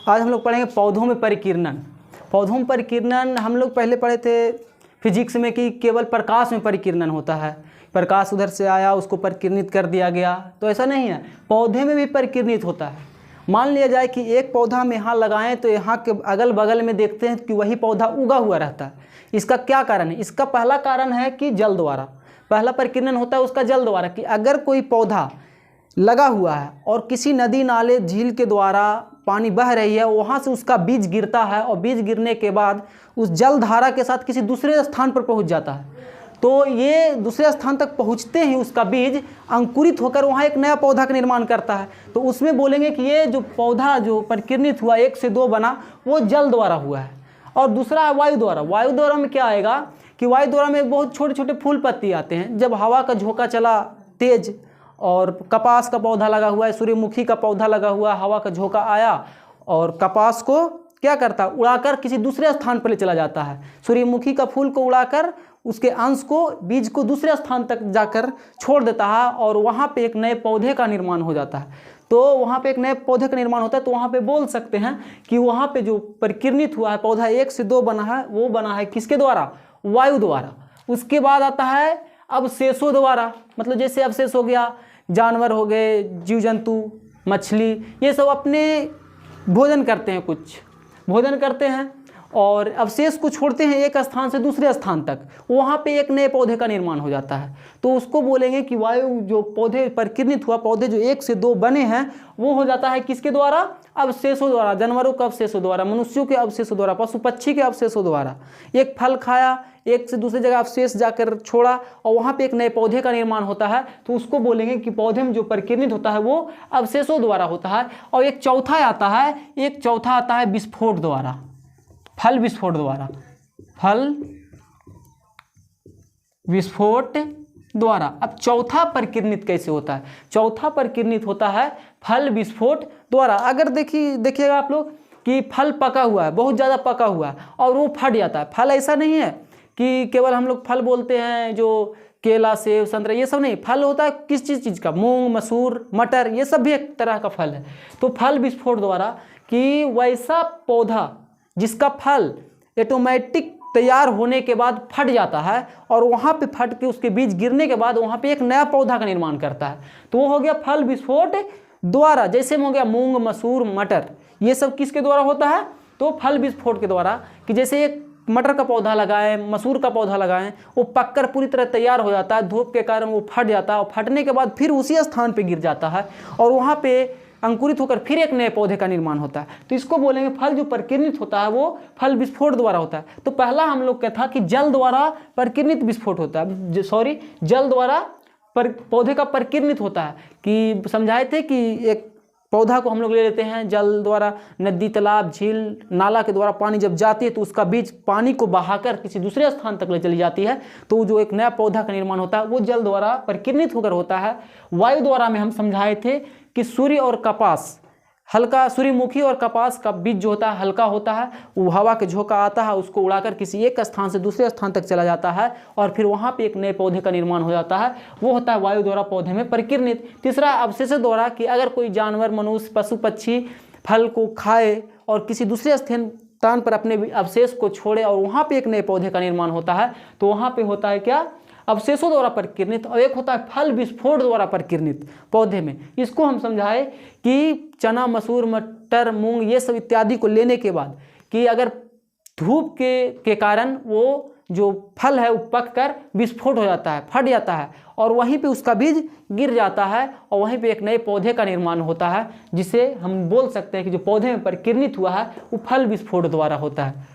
आज हम लोग पढ़ेंगे पौधों में परिकिरणन। पौधों में परिकिरणन हम लोग पहले पढ़े थे फिजिक्स में कि केवल प्रकाश में परिकिरणन होता है, प्रकाश उधर से आया उसको परिकिरणित कर दिया गया, तो ऐसा नहीं है, पौधे में भी परिकिरणित होता है। मान लिया जाए कि एक पौधा हम यहाँ लगाएं तो यहाँ के अगल बगल में देखते हैं कि वही पौधा उगा हुआ रहता है। इसका क्या कारण है? इसका पहला कारण है कि जल द्वारा, पहला परिकिरणन होता है उसका जल द्वारा, कि अगर कोई पौधा लगा हुआ है और किसी नदी नाले झील के द्वारा पानी बह रही है, वहाँ से उसका बीज गिरता है और बीज गिरने के बाद उस जल धारा के साथ किसी दूसरे स्थान पर पहुँच जाता है, तो ये दूसरे स्थान तक पहुँचते ही उसका बीज अंकुरित होकर वहाँ एक नया पौधा का निर्माण करता है। तो उसमें बोलेंगे कि ये जो पौधा जो परिकिरणित हुआ 1 से 2 बना, वो जल द्वारा हुआ है। और दूसरा है वायु द्वारा। वायु द्वारा में क्या आएगा कि वायु द्वारा में बहुत छोटे छोटे फूल पत्ती आते हैं। जब हवा का झोंका चला तेज और कपास का पौधा लगा हुआ है, सूर्यमुखी का पौधा लगा हुआ है, हवा का झोंका आया और कपास को क्या करता है, उड़ाकर किसी दूसरे स्थान पर ले चला जाता है। सूर्यमुखी का फूल को उड़ाकर उसके अंश को, बीज को दूसरे स्थान तक जाकर छोड़ देता है और वहाँ पे एक नए पौधे का निर्माण हो जाता है। तो वहाँ पे एक नए पौधे का निर्माण होता है, तो वहाँ पे बोल सकते हैं कि वहाँ पे जो परिकिरणित हुआ है पौधा 1 से 2 बना है, वो बना है किसके द्वारा? वायु द्वारा। उसके बाद आता है अवशेषों द्वारा, मतलब जैसे अवशेष हो गया, जानवर हो गए, जीव जंतु, मछली, ये सब अपने भोजन करते हैं, कुछ भोजन करते हैं और अवशेष को छोड़ते हैं एक स्थान से दूसरे स्थान तक, वहाँ पे एक नए पौधे का निर्माण हो जाता है। तो उसको बोलेंगे कि वायु जो पौधे परिकिरणित हुआ, पौधे जो 1 से 2 बने हैं, वो हो जाता है किसके द्वारा? अवशेषों द्वारा, जानवरों के अवशेषों द्वारा, मनुष्यों के अवशेषों द्वारा, पशु पक्षी के अवशेषों द्वारा। एक फल खाया, एक से दूसरी जगह अवशेष जाकर छोड़ा और वहाँ पे एक नए पौधे का निर्माण होता है, तो उसको बोलेंगे कि पौधे में जो परिकिरणित होता है वो अवशेषों द्वारा होता है। और एक चौथा आता है विस्फोट द्वारा, फल विस्फोट द्वारा, फल विस्फोट द्वारा। अब चौथा परिकिरणित कैसे होता है? चौथा परिकिरणित होता है फल विस्फोट द्वारा। अगर देखिएगा आप लोग कि फल पका हुआ है, बहुत ज़्यादा पका हुआ है और वो फट जाता है। फल ऐसा नहीं है कि केवल हम लोग फल बोलते हैं जो केला, सेब, संतरा, ये सब नहीं, फल होता है किस चीज़ का? मूंग, मसूर, मटर, ये सब भी एक तरह का फल है। तो फल विस्फोट द्वारा कि वैसा पौधा जिसका फल ऑटोमेटिक तैयार होने के बाद फट जाता है और वहाँ पे फट के उसके बीज गिरने के बाद वहाँ पे एक नया पौधा का निर्माण करता है, तो वो हो गया फल विस्फोट द्वारा। जैसे में हो गया मूंग, मसूर, मटर, ये सब किसके द्वारा होता है? तो फल विस्फोट के द्वारा। कि जैसे एक मटर का पौधा लगाएं, मसूर का पौधा लगाएं, वो पककर पूरी तरह तैयार हो जाता है, धूप के कारण वो फट जाता है और फटने के बाद फिर उसी स्थान पर गिर जाता है और वहाँ पे अंकुरित होकर फिर एक नए पौधे का निर्माण होता है। तो इसको बोलेंगे फल जो परिकिरणित होता है वो फल विस्फोट द्वारा होता है। तो पहला हम लोग का था कि जल द्वारा परिकिरणित विस्फोट होता है, जल द्वारा पौधे का परिकिरणित होता है। कि समझाए थे कि एक पौधा को हम लोग ले लेते हैं जल द्वारा, नदी, तालाब, झील, नाला के द्वारा पानी जब जाती है तो उसका बीज पानी को बहाकर किसी दूसरे स्थान तक ले चली जाती है, तो जो एक नया पौधा का निर्माण होता है वो जल द्वारा परिकिरणित होकर होता है। वायु द्वारा में हम समझाए थे कि सूर्य और कपास, हल्का सूर्यमुखी और कपास का बीज जो होता है हल्का होता है, वो हवा के झोंका आता है, उसको उड़ाकर किसी एक स्थान से दूसरे स्थान तक चला जाता है और फिर वहाँ पे एक नए पौधे का निर्माण हो जाता है, वो होता है वायु द्वारा पौधे में परिकिरणित। तीसरा अवशेष द्वारा, कि अगर कोई जानवर, मनुष्य, पशु पक्षी फल को खाए और किसी दूसरे स्थान पर अपने अवशेष को छोड़े और वहाँ पर एक नए पौधे का निर्माण होता है, तो वहाँ पर होता है क्या? अवशेषों द्वारा परिकिरणित। और एक होता है फल विस्फोट द्वारा परिकिरणित पौधे में। इसको हम समझाए कि चना, मसूर, मटर, मूंग, ये सब इत्यादि को लेने के बाद कि अगर धूप के कारण वो जो फल है वो पक कर विस्फोट हो जाता है, फट जाता है और वहीं पे उसका बीज गिर जाता है और वहीं पे एक नए पौधे का निर्माण होता है, जिसे हम बोल सकते हैं कि जो पौधे में परिकिरणित हुआ है वो फल विस्फोट द्वारा होता है।